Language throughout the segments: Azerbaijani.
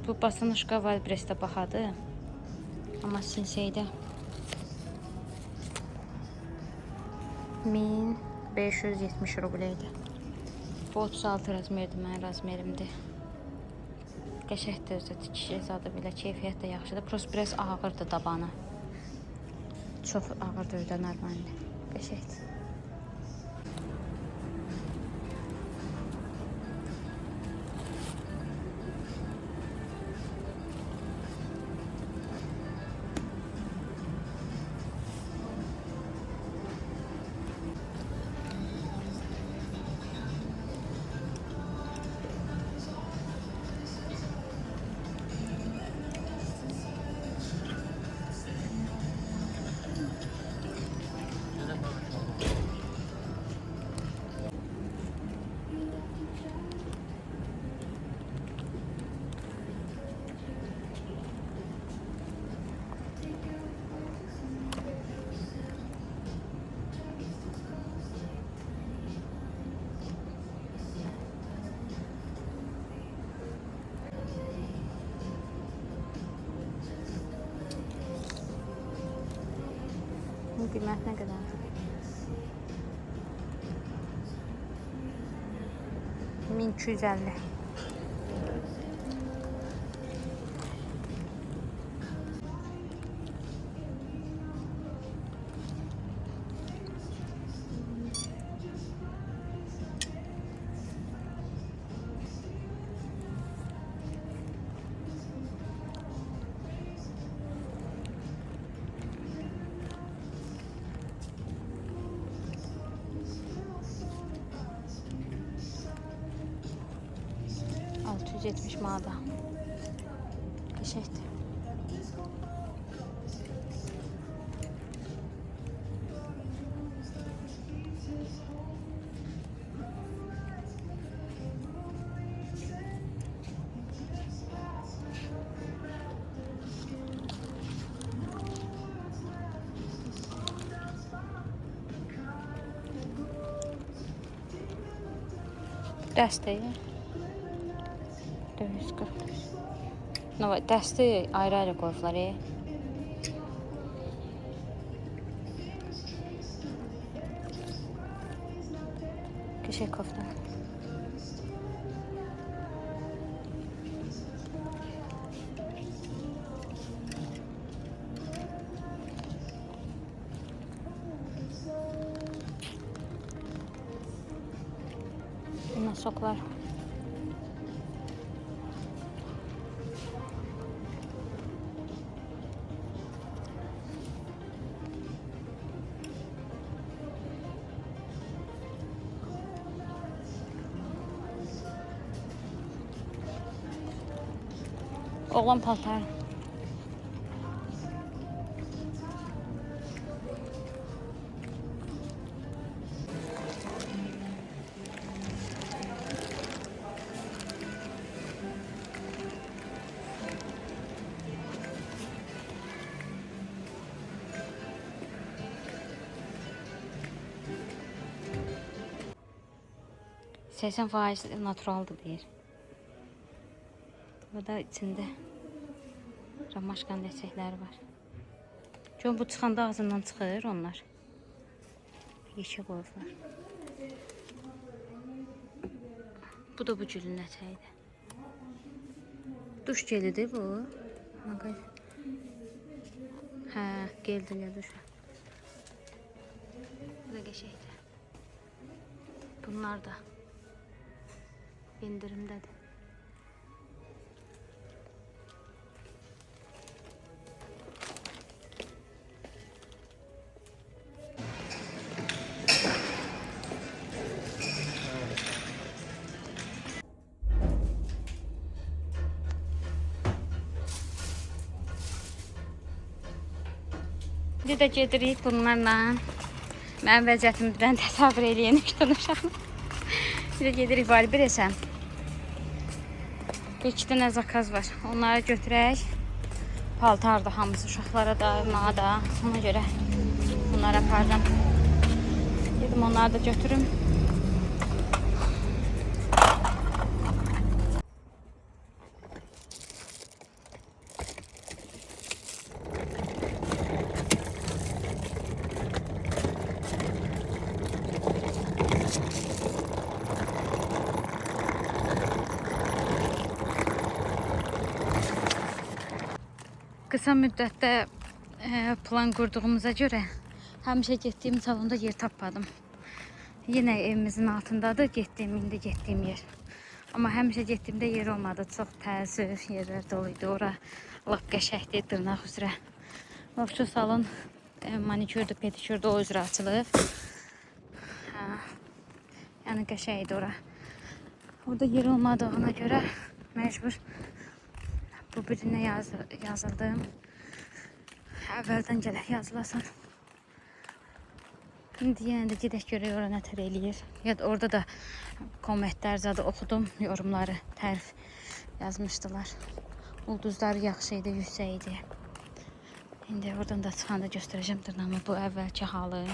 Bu Basanuşka Valbresdə baxadı. Amma Sinseydə 1570 rubleydi. Bu 36 razmerdir, mənim razmerimdir. Qəşəkdir özü, kişi zadı belə, keyfiyyət də yaxşıdır. Prost biraz ağırdır tabanı. Çox ağırdır da normaldir. Qəşəkdir. Qiymət nə qədər? 1250. $670 manata. Qəşəkdir. Dəstəyi. 445. Dəsti ayrı-ayrı qoyublar. Qəşəng kofta. Soklar. Oğlan paltarı. %80% naturaldır deyir. Burada içində ramaşkan desəkləri var. Çünki bu çıxanda ağzından çıxır onlar. Yeşə qoyublar. Bu da bu cürün ətəyidir. Duş gelidir bu. Hə, geldi duşa. Bu da qəşəkdir. Bunlar da indirimdədir. Bir də gedirik bunlarla. Mənim vəziyyətimdən təsəvvür eləyən uşaqlar. Bir də gedirik Valbresə. Bir iki dənə zakaz var. Onları götürək. Paltar da hamısı uşaqlara da, mənə da. Ona görə bunları apardım. Dedim onları da götürüm. Qısa müddətdə plan qurduğumuza görə həmişə getdiyim salonda yer tapmadım. Yenə evimizin altındadır indi getdiyim yer. Amma həmişə getdiyimdə yer olmadı. Çox təəssüf, yerlər doluydu. Ora lap qəşəkdir, dırnaq üzrə. Şu salon manikürdür, pedikürdür, o üzrə açılıb. Yəni qəşəkdir ora. Orada yer olmadığına görə məcbur bu birinə yazıldım. Əvvəldən gələk yazılasan. İndi yenə də gedək görək ora nətər eləyir. Ya da orada da kommentlər zadı oxudum, yorumları, tərif yazmışdılar. Ulduzları yaxşı idi, yüksək idi. İndi oradan da çıxanda göstərəcəm dırnağımı, bu əvvəlki halı.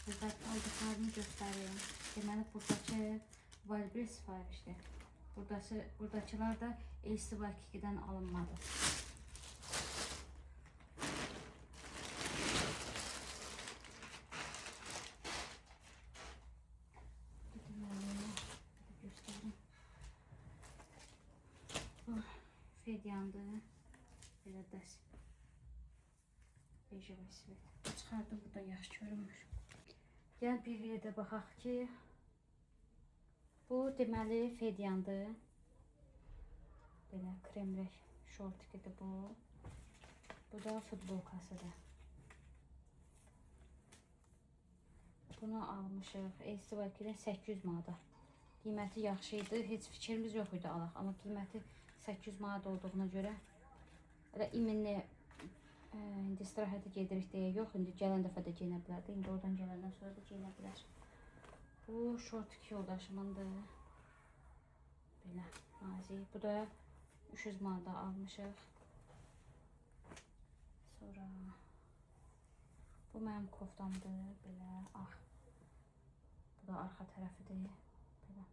Burada aldıqlarımı göstərim. Deməli, buradakı Valbir sifarişdir. Buradakılar da AC2-dən alınmadı. Göstərim. Bu fedyandır. Belə dəs. Bejava svet. Çıxardım, burada yaxşı görünmür. Gəl bir yerdə baxaq ki, bu deməli fedyandır. Belə krem rəng şortikidir bu. Bu da futbolkasıdır. Bunu almışıq. AC2-dən 800 manata. Qiyməti yaxşı idi. Heç fikrimiz yox idi alaq. Amma qiyməti 800 manat olduğuna görə elə iminli indi istirahətə gedirik deyə yox. İndi gələn dəfə də geyinə bilərdi. İndi oradan gələndən sonra da geyinə bilər. Bu şortik yoldaşımındır. Belə nazik. Bu da 300 manata almışıq. Sonra bu mənim koftamdır. Belə ağ. Bu da arxa tərəfidir. Belə.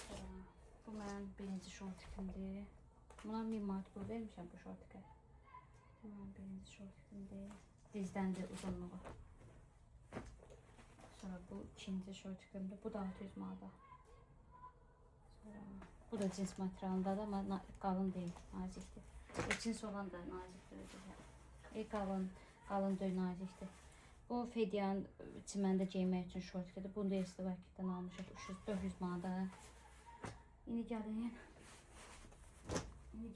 Sonra bu mənim birinci şortikimdir. Buna 1000 manat pul vermişəm bu şortikə. Bu mənim birinci şortikimdir. Dizdəndir uzunluğu. Sonra bu ikinci şortikimdir. Bu da 600 manata. Sonra bu da cins materialındadır ama qalın deyil, nazikdir. Cins olan da nazikdir. Qalın deyil, nazikdir. Bu fedyan çiməndə geymək üçün şortkidir. Bunu da AC2-dən almışıq 400 manata. İndi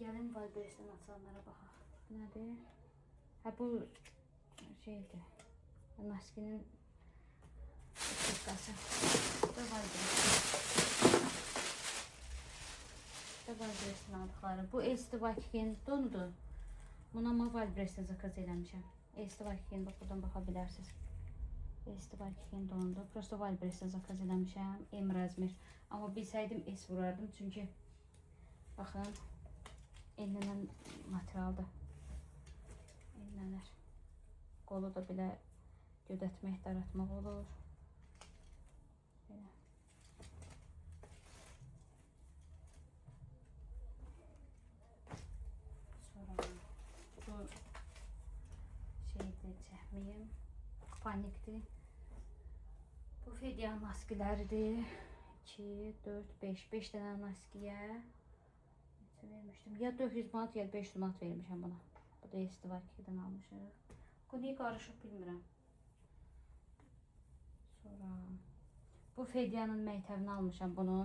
gəlin Valbir'dən açılanlara baxaq. Nədir? Ha bu şeydir. Maskinin kırkası. Bu da Valbir'dən aldıqları. Bu AC2-nin donudur. Buna ama Valbir'dən zakaz eləmişəm. AC2-nin buradan baxa bilərsiniz. AC2-nin donudur. Prosto Valbir'dən zakaz eləmişəm. M razmer. Amma bilsəydim S vurardım. Çünki baxın. Enlenen materialdır. Enlenər. Qolu da belə gödətmək, daratmaq olur. Belə. Sonra bu şeydir, çəkməyim. Panikdir. Bu fedyan naskiləridir. 2, 4, 5 dənə naskiyə vermişdim. Ya 400 manat ya 500 manat vermişəm buna. Bu da AC2-dən almışıq. Bu niyə qarışıq bilmirəm. Sonra bu fedyanın məktəbini almışam bunu.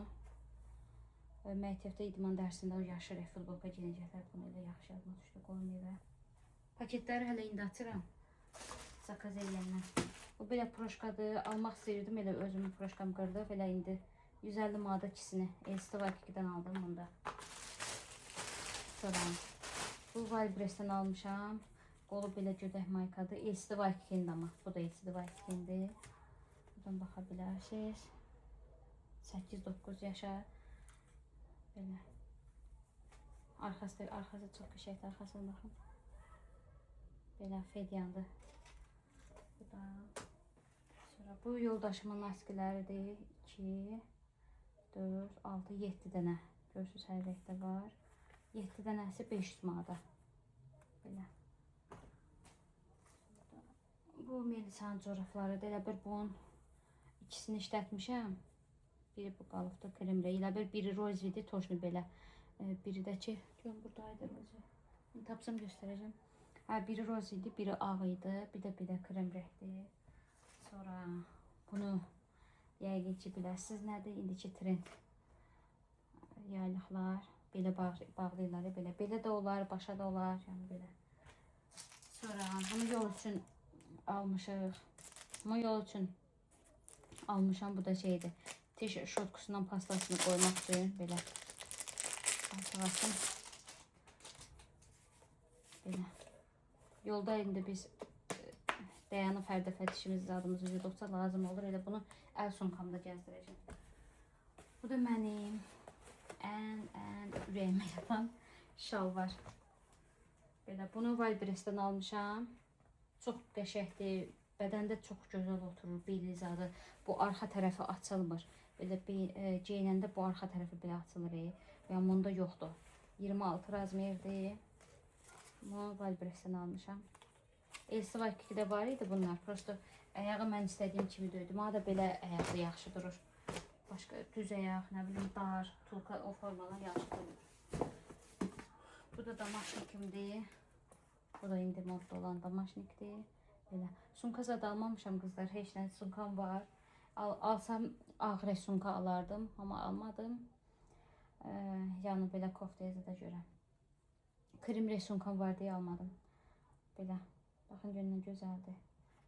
Məktəbdə idman dərsində o yaşır futbolka geyinəcəklər. Bunu elə yaxşı yadıma düşdü, qoyun evə. Paketləri hələ indi açıram. Zakaz eləyəndən. Bu belə proşkadır. Almaq istəyirdim, elə özümün proşkam qırdı. Belə indi 150 manata ikisini AC2-dən aldım bunda. Sonra bu Valbir'dən almışam. Qolu belə gödək maykadır. AC2-nin ama. Bu da AC2-nindir. Buradan baxa bilərsiniz. 8-9 yaşa. Belə. Arxası çox qəşəngdir. Arxasına baxın. Belə fedyandır. Bu da. Sonra bu yoldaşımın naskiləridir. 2, 4, 6, 7 dənə. Görürsünüz, hər rəngdə var. 7 dənəsi 500 manata. Belə. Bu Melisa'nın corablarıdır. Elə bir bunun ikisini işlətmişəm. Biri bu qalıqda kremlə, elə bir biri rozvidir, toşlu belə. Biri də ki, görün buradaydı rozi. Tapsam göstərəcəm. Biri roz idi, biri ağ idi, bir də belə krem rəngdir. Sonra bunu yəqin ki biləsiniz nədir? İndiki trend yaylıqlar belə bağlayırlar, belə də olar, başa da olar, yəni belə. Sonra bunu yol üçün almışıq. Bunu yol üçün almışam, bu da şeydir. T-shirt şortkusundan pastasını qoymaq üçün belə. Alsın. Belə. Yolda indi biz dayanıb hər dəfə dişimizi zadımızı yuduqca lazım olur. Elə bunu əl sumkamda gəzdirəcəm. Bu da mənim ən ürəyimə yatan şalvar. Belə bunu Wildberries-dən almışam. Çox qəşəngdir. Bədəndə çox gözəl oturur. Beli zadı. Bu arxa tərəfi açılmır. Belə geyinəndə bu arxa tərəfi belə açılır. Yəni bunda yoxdur. 26 razmerdir. Bunu Wildberries-dən almışam. LC2-də var idi bunlar. Prosto ayağı mən istədiyim kimi döydüm. Mənə də belə ayaqlı yaxşı durur. Başqa düz ayaq, nə bilim dar, tulka o formalar yaxşı durur. Bu da damaşnikimdir. Bu da indi modda olan damaşnikdir. Belə. Sumka zada almamışam qızlar. Heç nə sumkam var. Alsam ağır sumka alardım. Amma almadım. Yəni belə koftaya zada görə. Krem sumkam var deyə almadım. Belə. Baxın görünən gözəldir.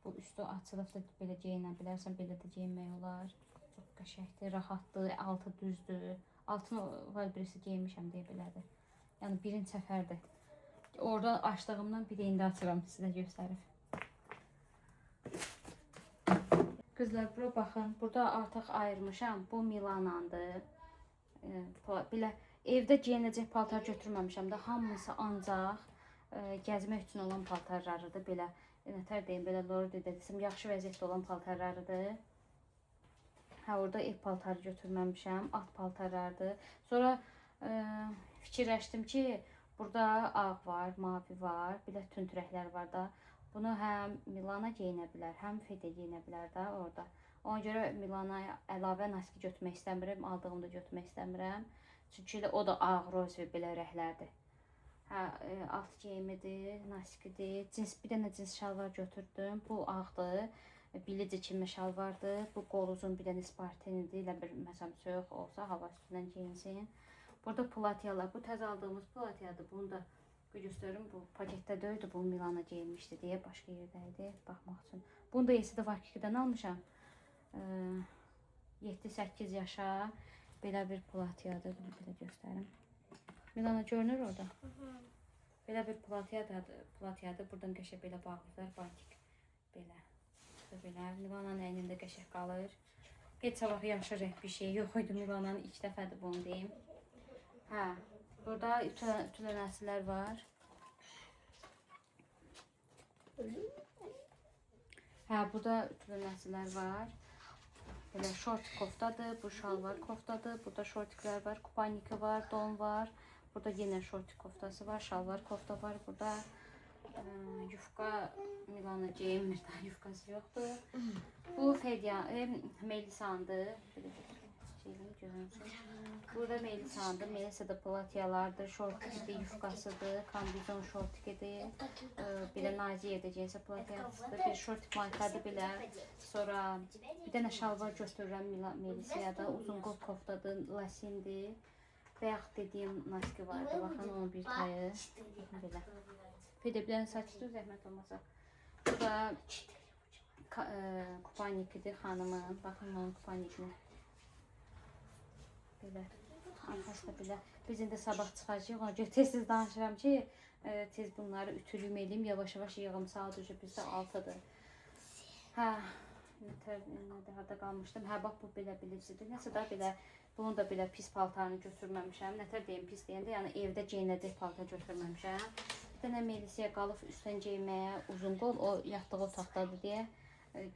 Bu üstü açılıb da belə geyinə bilərsən. Belə də geyinmək olar. Çox qəşəngdir, rahatdır, altı düzdür. Altını Wildberries-i geymişəm deyə belədir. Yəni birinci səfərdir. Orada açdığımdan bir indi açıram sizə göstərib. Qızlar bura baxın. Burada artıq ayırmışam. Bu Milanandır. Belə evdə geyinəcək paltar götürməmişəm də. Hamısı ancaq gəzmək üçün olan paltarlarıdır. Belə nətər deyim, belə Lordi-də desəm, yaxşı vəziyyətdə olan paltarlarıdır. Orada ev paltarı götürməmişəm. Alt paltarlardır. Sonra fikirləşdim ki, burada ağ var, mavi var, belə tünd rənglər var da. Bunu həm Milana geyinə bilər, həm Fede geyinə bilər də orada. Ona görə Milanaya əlavə naski götürmək istəmirəm, aldığımda götürmək istəmirəm. Çünki o da ağ, roz və belə rənglərdir. Alt geyimidir, naskidir. Bir dənə cins şalvar götürdüm. Bu ağdır. Bilici kimi şalvardır. Bu qol uzun bir dənə spartenidir. Elə bir məsələn soyuq olsa hava üstündən geyinsin. Burada platyalar. Bu təzə aldığımız platyadır. Bunu da göstərim. Bu paketdə döydü. Bu Milana geyinmişdi deyə başqa yerdə idi. Baxmaq üçün. Bunu da LC2-dən almışam. 7-8 yaşa belə bir platyadır. Bunu belə göstərim. Milana görünür orada. Belə bir platyadır. Buradan qəşəng belə bağlıqlar, bantik. Belə. Belə. Milana'nın əynində qəşəng qalır. Heç sabah yaxşı rəng bir şey yox idi. Milana'nın ilk dəfədir bunu deyim. Burada ütülənəsilər var. Burada ütülənəsilər var. Belə şort koftadır. Bu şalvar koftadır. Burada şortiklər var. Kupaniki var. Don var. Burada yenə şort koftası var. Şalvar kofta var. Burada yufka Milana geyinmir. Yufkası yoxdur. Bu Melisa'ndır. Burada Melisa'dır. Melisa'da platyalardır. Şortikidir, yufkasıdır. Kambizon şortikidir. Bir də Naziye'də geyinsə platyasıdır. Bir şortik markadır belə. Sonra bir dənə şalvar götürürəm Melisa'da. Uzun qol koftadır. Lasindir. Bəyaq dediyim naski vardı. Baxın onun bir tayı. Belə. Fede bir dənə saçdır, zəhmət olmasa. Bu da kupanikidir xanımın. Baxın onun kupanikini. Belə. Arkasında belə. Biz indi sabah çıxacağıq. Ona görə tez-tez danışıram ki, tez bunları ütülüm eləyim. Yavaş-yavaş yığım. Saat üzü bizdə 6-dır. Harada qalmışdım. Bax bu belə bilirsidir. Nəsə da belə, bunu da belə pis paltarını götürməmişəm. Nətər deyim pis deyəndə, yəni evdə geyinəcək paltar götürməmişəm. Bir dənə Melisa'ya qalıb üstdən geyməyə uzun qol, o yatdığı otaqdadır deyə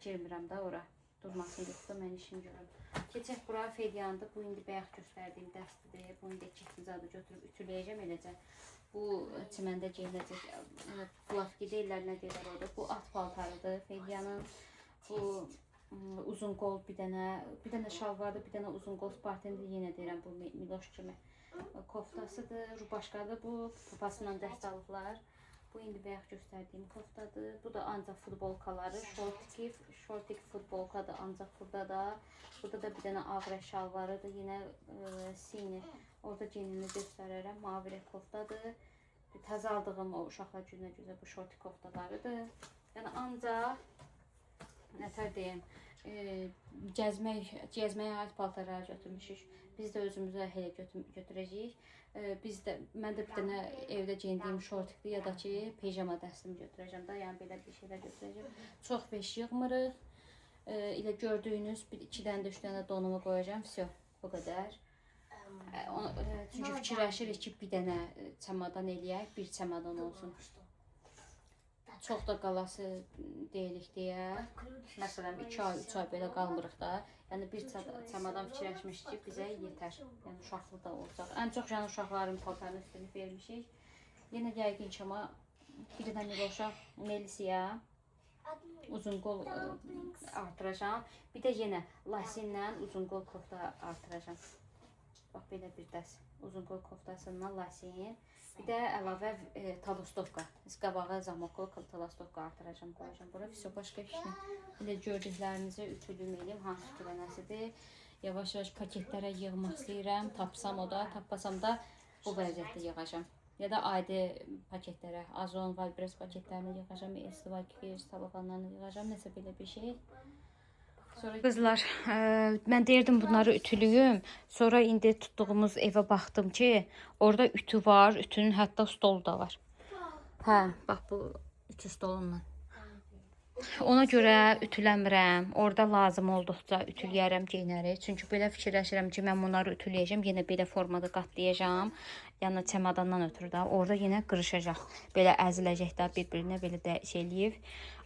girmirəm də ora. durmasını yoxsa mən işim görürüm. Keçək bura Fediyandır. Bu indi bayaq göstərdiyim dəstidir. Bunu da 2 adı götürüb ütüləyəcəm eləcə. Bu çiməndə geyinəcək. Plavki deyirlər, nə deyirlər orada. Bu at paltarıdır Fediyanın. Bu uzun qol bir dənə şalvardır, bir dənə uzun qol Spartan'da yenə deyirəm. Bu Miloş kimi koftasıdır. Rubaşkadır bu. Papasından dəst alıblar. Bu indi bayaq göstərdiyim koftadır. Bu da ancaq futbolkaları. Şortik futbolkadır ancaq burada da. Burada da bir dənə ağrə şalvarıdır. Yine sini. Orada genini göstərərəm. Mavi rəng koftadır. Təzə aldığım o uşaqlar günə bu şortik koftalarıdır. Yəni ancaq nətər deyim, gəzməyə aid paltarları götürmüşük. Biz də özümüzə elə götürəcəyik. Mən də bir dənə evdə geyindiyim şortikli ya da ki pijama dəstimi götürəcəm də. Yəni belə bir şeylər götürəcəm. Çox beş yığmırıq. Elə gördüyünüz 2 dənə də 3 dənə donumu qoyacağım. Vəsə, bu qədər. Çünki fikirləşirik ki, bir dənə çamadan eləyək, bir çamadan olsun. Çox da qalası deyilik deyə. Məsələn, 2 ay, 3 ay belə qalmırıq da. Yəni bir çamadan fikirləşmişik ki, bizə yetər. Yəni uşaqlı da olacaq. Ən çox yəni uşaqların paltarını üstünlük vermişik. Yenə yəqin ki, amma bir dənə Miloşa, Melisiya uzun qol artıracağam. Bir də yenə lasinlə uzun qol kofta artıracağam. Bax, belə bir dəst uzun qol koftasından lasin. Bir də əlavə talastovka. Qabağa zamoklu talastovka artıracağam, qoyacağım bura. Vəsə, başqa bir şey. Elə gördüklərinizi ütülüm eləyim. Hansı ütülənəsidir. Yavaş-yavaş paketlərə yığmaq istəyirəm. Tapsam o da, tapmasam da bu vəziyyətdə yığacağım. Ya da adi paketlərə, Azon, Valbres paketlərini yığacağım. Estival kifir, salafanlarını yığacağım. Nəsə belə bir şey. Qızlar, mən deyirdim bunları ütülüyüm. Sonra indi tutduğumuz evə baxdım ki, orada ütü var, ütünün hətta stolu da var. Hə, bax bu ütü stolundan. Ona görə ütüləmirəm. Orada lazım olduqca ütüləyərəm, geyinərik. Çünki belə fikirləşirəm ki, mən bunları ütüləyəcəm, yenə belə formada qatlayacağam. Yəni çamadandan ötürü də orada yenə qırışacaq. Belə əziləcək də bir-birinə belə də şey eləyib.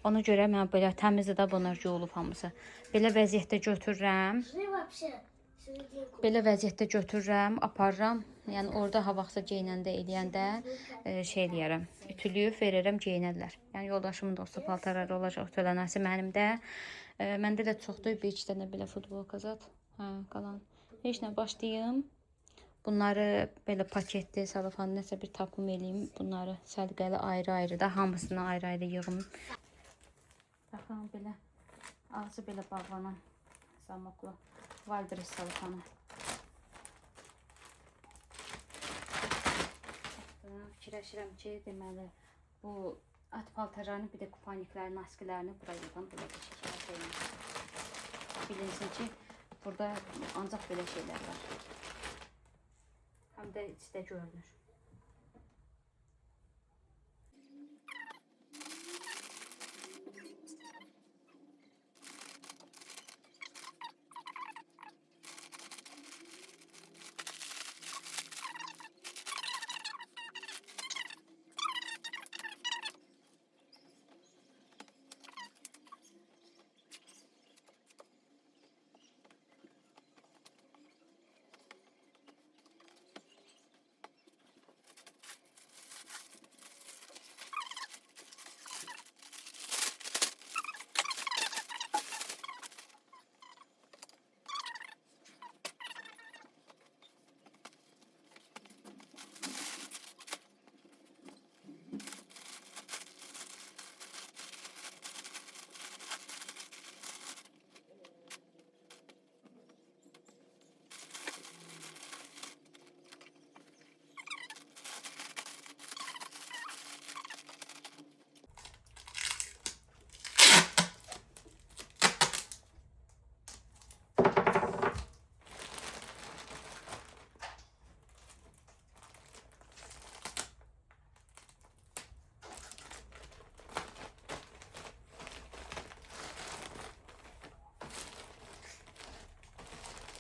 Ona görə mən belə təmizdir də bunlar yuyulub hamısı. Belə vəziyyətdə götürürəm, aparıram. Yəni orada ha vaxtsa geyinəndə, eləyəndə şey eləyərəm, ütülüyüb verirəm, geyinərlər. Yəni yoldaşımın da olsa paltarları olacaq, ütülənəsi mənim də. Məndə də çoxdur, bir iki dənə belə futbolka zat. Hə, qalan. Heç nə başlayım. Bunları belə paketli, salafan nəsə bir tapım eləyim. Bunları səliqəli ayrı-ayrı da, hamısını ayrı-ayrı yığım. Baxın, belə ağzı belə bağlanan zamoklu Valbres salafanı. Fikirləşirəm ki, deməli, bu at paltarlarını, bir də kupaniklərin, naskilərini buraya yığım, belə bir şəkillər koyayım. Bilinsin ki, burada ancaq belə şeylər var. Həm də içdə görünür.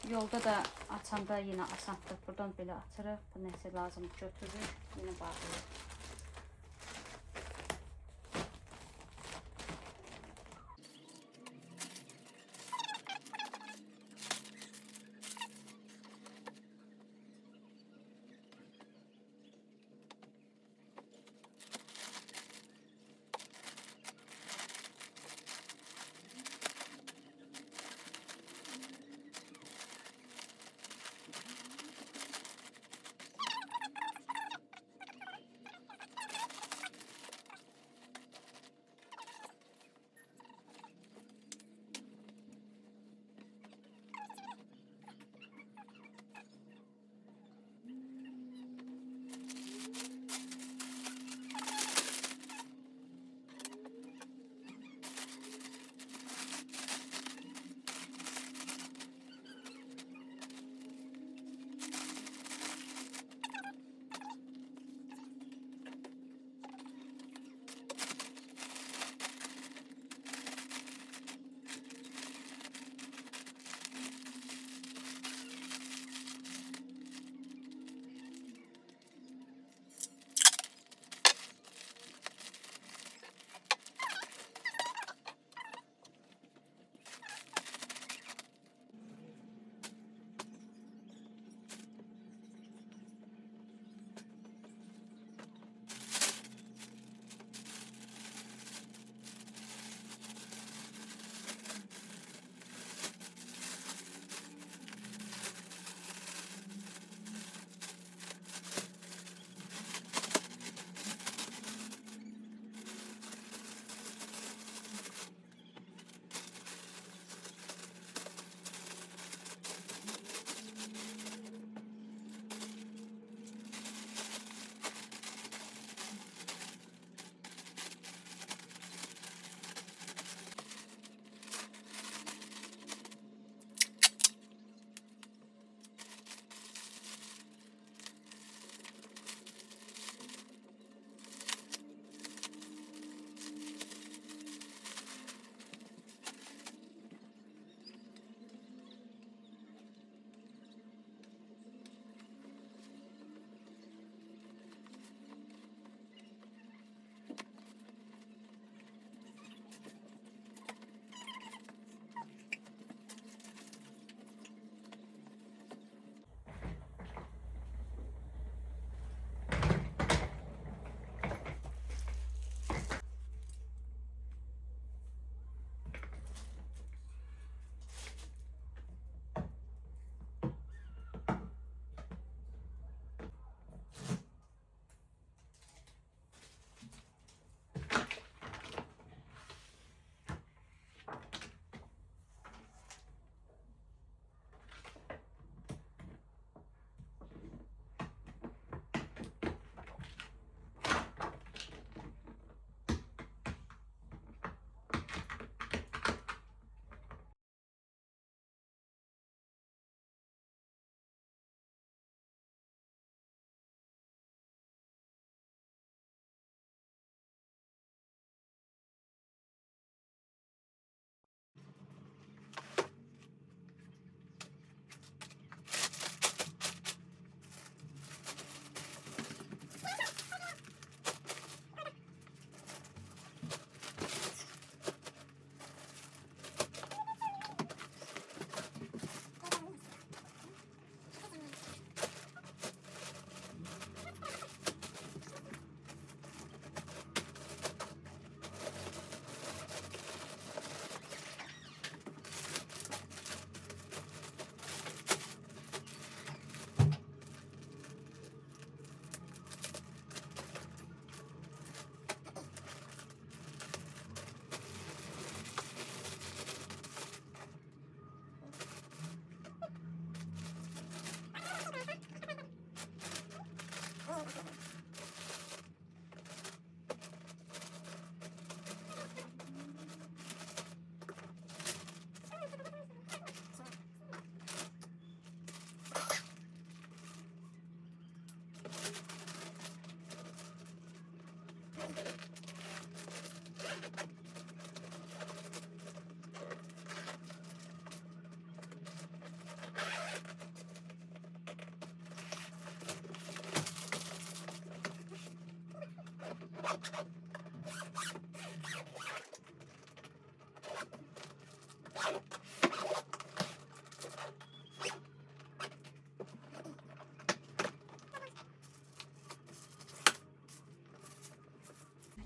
Yolda da açanda yine asandır. Buradan belə açırıq. Bu nəsə lazım götürürük. Yine bağlayırıq.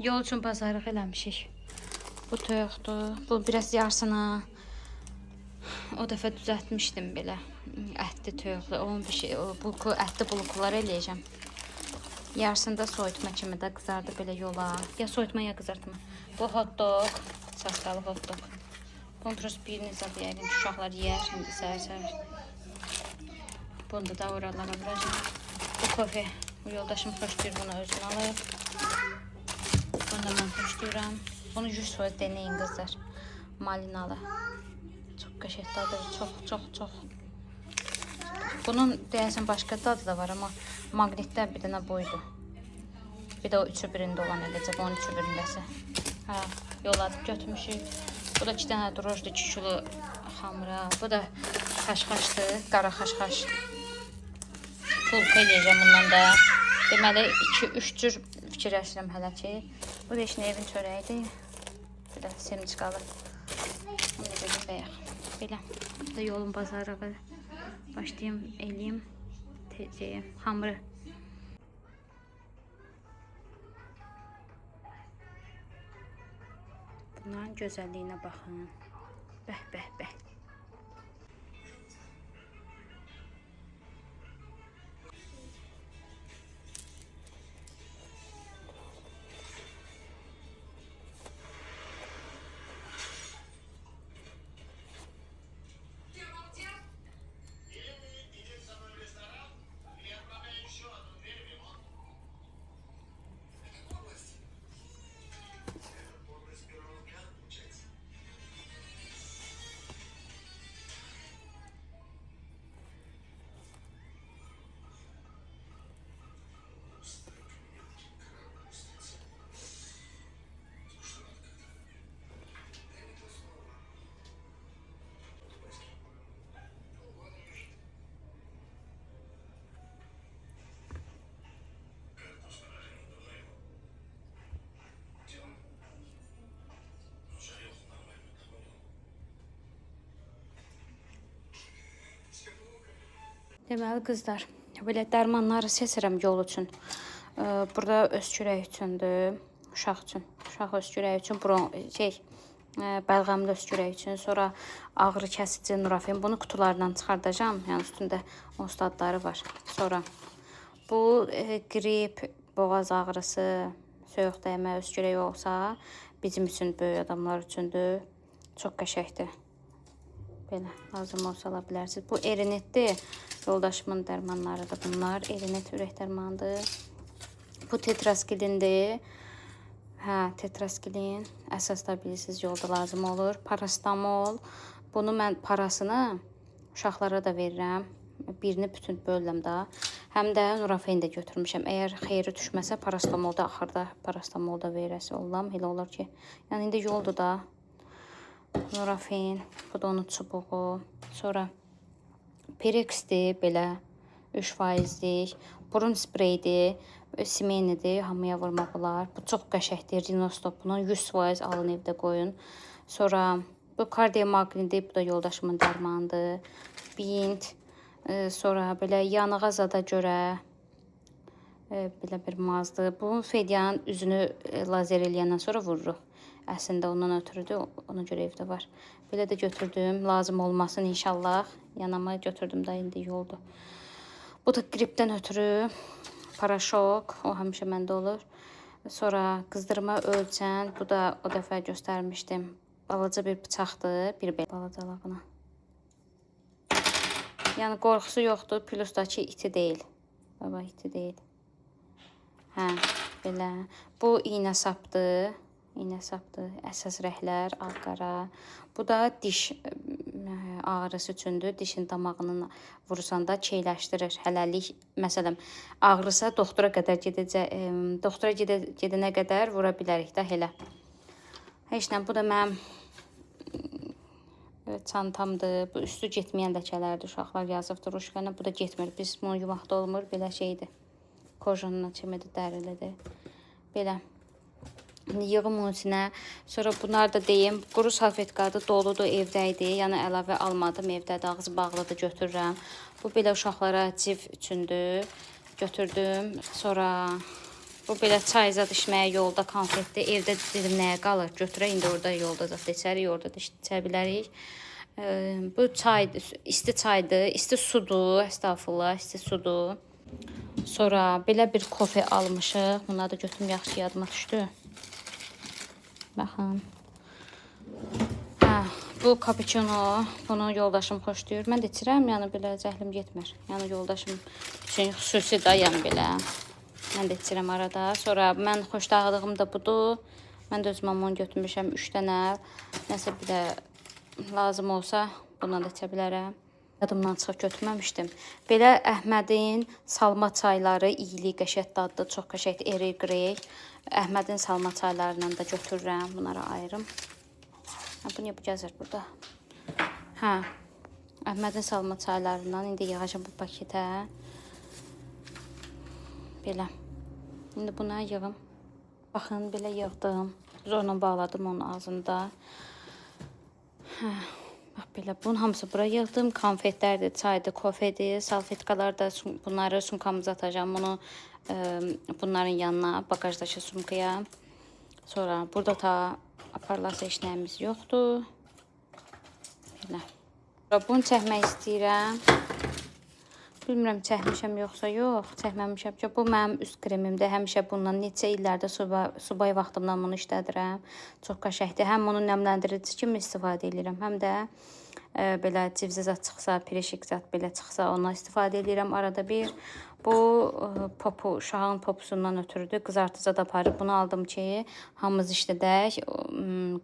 Yol üçün bazarlıq eləmişik. Bu toyuqdur. Bu biraz yarısını o dəfə düzəltmişdim belə. Ətli toyuqlu. Onun bir şey, bu ətli buluklar eləyəcəm. Yarısını da soyutma kimi də qızardı belə yola. Ya soyutma ya qızartma. Bu hot dog, saskalı hot dog. Kontros birini zaten yəqin uşaqlar yeyər şimdi səhər-səhər. Bunu da oralara vuracağım. Bu kofe Bu yoldaşım xoşlayır bunu özünə alır. Bunu da mən xoşlayıram. Bunu 100% deneyin qızlar. Malinalı. Çox qəşəng dadı, çox. Bunun deyəsən başqa dadı da var, amma maqnitlər bir dənə buydu. Bir də o üçü birində olan eləcək, onun üçü birindəsi. Hə, yolladık, götürmüşük. Bu da 2 dənə drojdu, 2 kilo xamra. Bu da xaşxaşdır, qara xaşxaş. Pulka eləyəcəm bundan da. Deməli, 2-3 cür fikirləşirəm hələ ki. Bu da işin evin çörəyidir. Bir də semçikalı. Onu da dedim bəyək. Belə. Bu da yolun bazarı. Başlayayım, eləyim. Tezcəyim, xamrı. Bunların gözəlliyinə baxın. Bəh. Deməli qızlar, belə dərmanları seçirəm yol üçün. Burada öskürək üçündür, uşaq üçün. Uşaq öskürək üçün, bəlğəmli öskürək üçün, sonra ağrı kəsici Nurafen. Bunu kutulardan çıxardacağım, yəni üstündə onsuz adları var. Sonra bu qrip, boğaz ağrısı, soyuq dəymə, öskürək olsa bizim üçün, böyük adamlar üçündür. Çox qəşəkdir. Belə lazım olsa ala bilərsiniz. Bu erinetdir. Yoldaşımın dərmanlarıdır bunlar. Erinet ürək dərmanıdır. Bu tetraskilindir. Hə, tetraskilin. Əsas da bilirsiniz, yolda lazım olur. Parastamol. Bunu mən parasını uşaqlara da verirəm. Birini bütün bölürəm da. Həm də Nurafen də götürmüşəm. Əgər xeyri düşməsə parastamolda axırda parastamolda verəsi olam. Elə olur ki, yəni indi yoldur da. Nurafen, bu da onun çubuğu. Sonra Perexdir, belə 3%lik. Burun spreydir, simenidir, hamıya vurmaq olar. Bu çox qəşəkdir, Rinostop. Bunun 100% alın evdə qoyun. Sonra bu kardiomagnidir, bu da yoldaşımın dərmanıdır. Bint, sonra belə yanığa zada görə belə bir mazdır. Bu Fediyanın üzünü lazer eləyəndən sonra vururuq. Əslində ondan ötürüdür, ona görə evdə var. Belə də götürdüm, lazım olmasın inşallah. Yanıma götürdüm da indi yoldu. Bu da gripdən ötürü paraşok, o həmişə məndə olur. Sonra qızdırma ölçən, bu da o dəfə göstərmişdim. Balaca bir bıçaqdır, bir belə balacalığına. Yəni qorxusu yoxdur, plusdakı iti deyil. Baba, iti deyil. Hə, belə. Bu iynə sapdır. İynə sapdır, əsas rəhlər, ağ-qara. Bu da diş ağrısı üçündür. Dişin damağının vursanda çeyləşdirir. Hələlik, məsələn, ağrısa doktora gedənə qədər vura bilərik də elə. Heç nə, bu da mənim çantamdır. Bu üstü getməyən ləkələrdir. Uşaqlar yazıbdır ruşqana. Bu da getmir. Biz bunu yumaqda olmur. Belə şeydir. Kojanın çimidir, dərilidir. Belə. Yığım onun içinə. Sonra bunlar da deyim, quru salfetkadır, doludur, evdə idi. Yəni əlavə almadım, evdədir, ağzı bağlıdır, götürürəm. Bu belə uşaqlara civ üçündür. Götürdüm. Sonra bu belə çay zad içməyə yolda konfetdir. Evdə dedim nəyə qalır? Götürək, indi orada yolda zad içərik, orada da içə bilərik. Bu çaydır, isti çaydır, isti sudur, əstağfurullah, isti sudur. Sonra belə bir kofe almışıq. Bunları da götürüm, yaxşı yadıma düşdü. Baxın. Hə, bu cappuccino, bunu yoldaşım xoşlayır. Mən də içirəm, yəni belə zəhlim getmir. Yəni yoldaşım üçün xüsusi da, yəni belə. Mən də içirəm arada. Sonra mən xoşdağlığım da budur. Mən də öz mamamı götürmüşəm 3 dənə. Nəsə bir də lazım olsa bundan da içə bilərəm. Yadımdan çıxıb götürməmişdim. Belə Əhmədin salma çayları iyili qəşəng dadlı, çox qəşəng Earl Grey. Əhmədin salma çaylarından da götürürəm. Bunlara ayırım. Bu niyə bu gəzir burada? Hə. Əhmədin salma çaylarından indi yığacam bu paketə. Belə. İndi buna yığım. Baxın, belə yığdım. Zorla bağladım onun ağzında. Hə. Bax belə, bunun hamısı bura yığdım. Konfetlərdir, çaydır, kofedir, salfetkalar da bunları sumkamıza atacağım. Bunu bunların yanına, bagajdakı sumkaya. Sonra burada da aparlasa heç nəyimiz yoxdur. Belə. Bunu çəkmək istəyirəm. Bilmirəm çəkmişəm yoxsa yox, çəkməmişəm ki, bu mənim üst kremimdir. Həmişə bundan neçə illərdə subay vaxtımdan bunu işlədirəm. Çox qəşəngdir. Həm onu nəmləndirici kimi istifadə edirəm, həm də belə civzi zat çıxsa, pirişik zat belə çıxsa ondan istifadə edirəm arada bir. Bu popu, uşağın popusundan ötürüdür. Qızartıcı da aparıb bunu aldım ki, hamımız işlədək.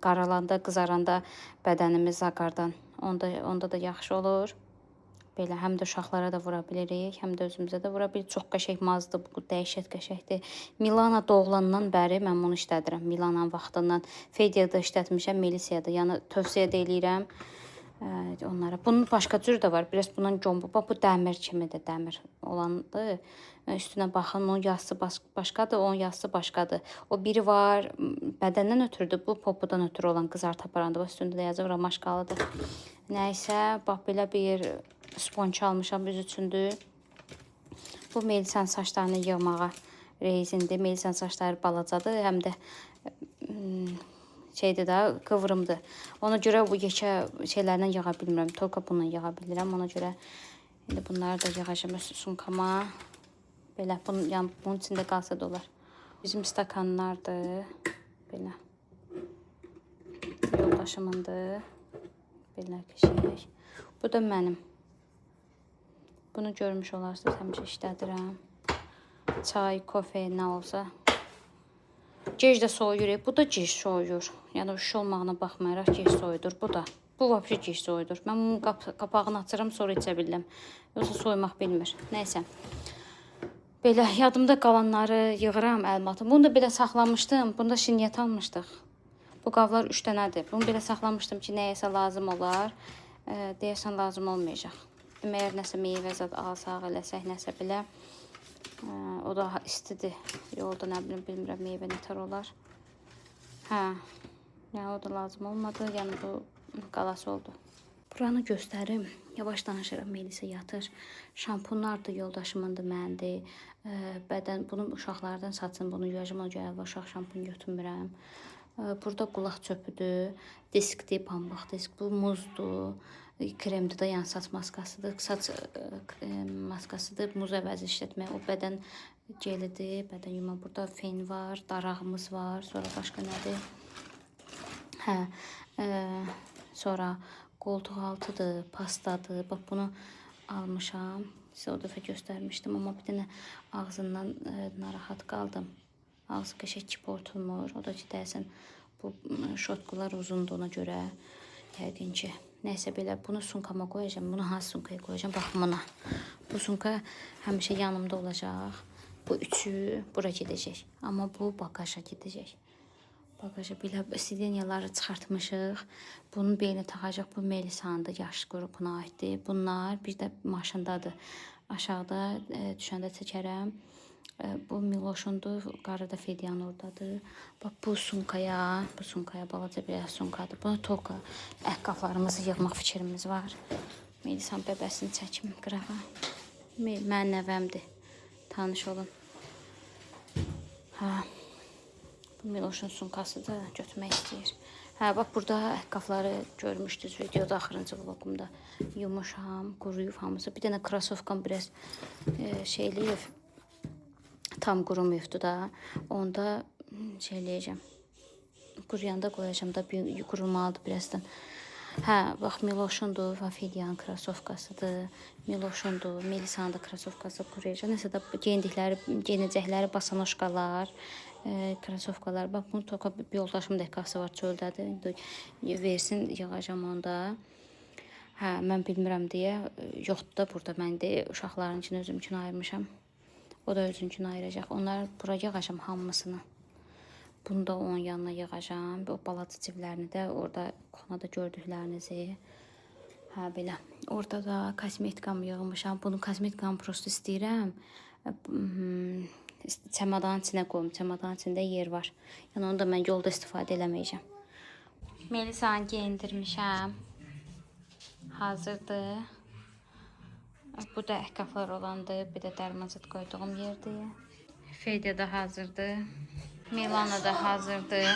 Qaralanda, qızaranda bədənimiz zaqardan. Onda da yaxşı olur. Belə həm də uşaqlara da vura bilirik, həm də özümüzə də vura bilirik. Çox qəşəng mazdır, bu dəhşət qəşəngdir. Milana doğulandan bəri mən bunu işlədirəm. Milananın vaxtından Fediada işlətmişəm, Melisiyada. Yəni tövsiyə edirəm onlara. Bunun başqa cür də var. Biraz bunun combu, bu dəmir kimidir, dəmir olandır. Üstünə baxın, onun yassı başqadır, onun yassı başqadır. O biri var, bədəndən ötürüdür, bu popudan ötürü olan qızartı aparanda. Üstündə də yazır, ramaşkalıdır. Nəysə, bax belə bir sponç almışam öz üçündür. Bu Melisanın saçlarını yığmağa rezindir. Melisanın saçları balacadır, həm də şeydir də, qıvrımdır. Ona görə bu yekə şeylərlə yığa bilmirəm. Tolka bununla yığa bilirəm. Ona görə indi bunları da yığacam öz sumkama. Belə, bunun içində qalsa da olar. Bizim stakanlardır. Belə. Yoldaşımındır. Belə keçək. Bu da mənim. Bunu görmüş olarsınız, həmişə işlədirəm. Çay, kofe, nə olsa. Gec də soyuyur, bu da gec soyuyur. Yəni şiş olmağına baxmayaraq gec soyudur. Bu da. Bu vəbşi gec soyudur. Mən bunun qapağını açıram, sonra içə bildim. Yoxsa soymaq bilmir. Nəysə. Belə yadımda qalanları yığıram əlimatım. Bunu da belə saxlamışdım. Bunda şinyət almışdıq. Bu qavlar 3 dənədir. Bunu belə saxlamışdım ki, nəyəsə lazım olar. Deyəsən lazım olmayacaq. Məyər nəsə meyvə zad alsaq, eləsək nəsə belə. O da istidir. Yolda nə bilim, bilmirəm meyvə nətər olar. Hə. Yəni o da lazım olmadı. Yəni bu qalası oldu. Buranı göstərim. Yavaş danışıram. Melisa yatır. Şampunlardır, yoldaşımındır, məndir. Bədən bunun uşaqlardan saçın, bunu yuyacam, o görə uşaq şampun götürmürəm. Burada qulaq çöpüdür. Diskdir, pambıq disk. Bu muzdur. Kremdir də, yəni saç maskasıdır. Saç maskasıdır. Muz əvəzi işlətmək. O bədən gelidir. Bədən yuma. Burada fen var. Darağımız var. Sonra başqa nədir? Hə. Sonra qoltuq altıdır. Pastadır. Bax bunu almışam. Sizə o dəfə göstərmişdim. Amma bir dənə ağzından narahat qaldım. Ağzı qəşək kip ortulmur. O da ki, deyəsən bu şotkular uzundur ona görə. Yəqin ki. Nəysə belə bunu sunkama qoyacağam. Bunu hansı sunkaya qoyacağam? Baxın buna. Bu sunka həmişə yanımda olacaq. Bu üçü bura gedəcək. Amma bu bagaja gedəcək. Bagaja belə sidenyaları çıxartmışıq. Bunun beyni taxacaq. Bu Melisandır. Yaş qrupuna aiddir. Bunlar bir də maşındadır. Aşağıda düşəndə çəkərəm. Bu Miloşundur, qarada Fediyan oradadır. Bax bu sunkaya balaca bir sunkadır. Buna tolka əqqaflarımızı yığmaq fikrimiz var. Melisan bəbəsini çəkim qırağa. Mənim nəvəmdir. Tanış olun. Hə. Bu Miloşun sunkasıdır, götürmək istəyir. Hə, bax burada əqqafları görmüşdünüz videoda, axırıncı vlogumda. Yumuşam, quruyub hamısı. Bir dənə krasovkam biraz şeyliyib. Tam qurumuyubdu da. Onda şeyləyəcəm. Quruyanda qoyacam da, qurumalıdır birazdan. Hə, bax Miloşundur, Vafilyanın krasovkasıdır. Miloşundur, Melisanın da krasovkası kuruyacaq. Nəsə də geyinəcəkləri basanoşkalar, krasovkalar. Bax bunu toka bir yoldaşımın dekası var çöldədir. İndi versin, yığacam onda. Hə, mən bilmirəm deyə yoxdur da burada. Mən də uşaqların üçün özüm üçün ayırmışam. O da özün üçün ayıracaq. Onlar bura yığacam hamısını. Bunu da onun yanına yığacam. O balaca civlərini də orada konada gördüklərinizi. Hə belə. Orada da kosmetikamı yığmışam. Bunu kosmetikamı prosto istəyirəm. Çamadanın içinə qoyum. Çamadanın içində yer var. Yəni onu da mən yolda istifadə eləməyəcəm. Melisanı geyindirmişəm. Hazırdır. Bu da əhqaflar olandır. Bir də dərmanzat qoyduğum yerdir. Fedya da hazırdır. Milana da hazırdır.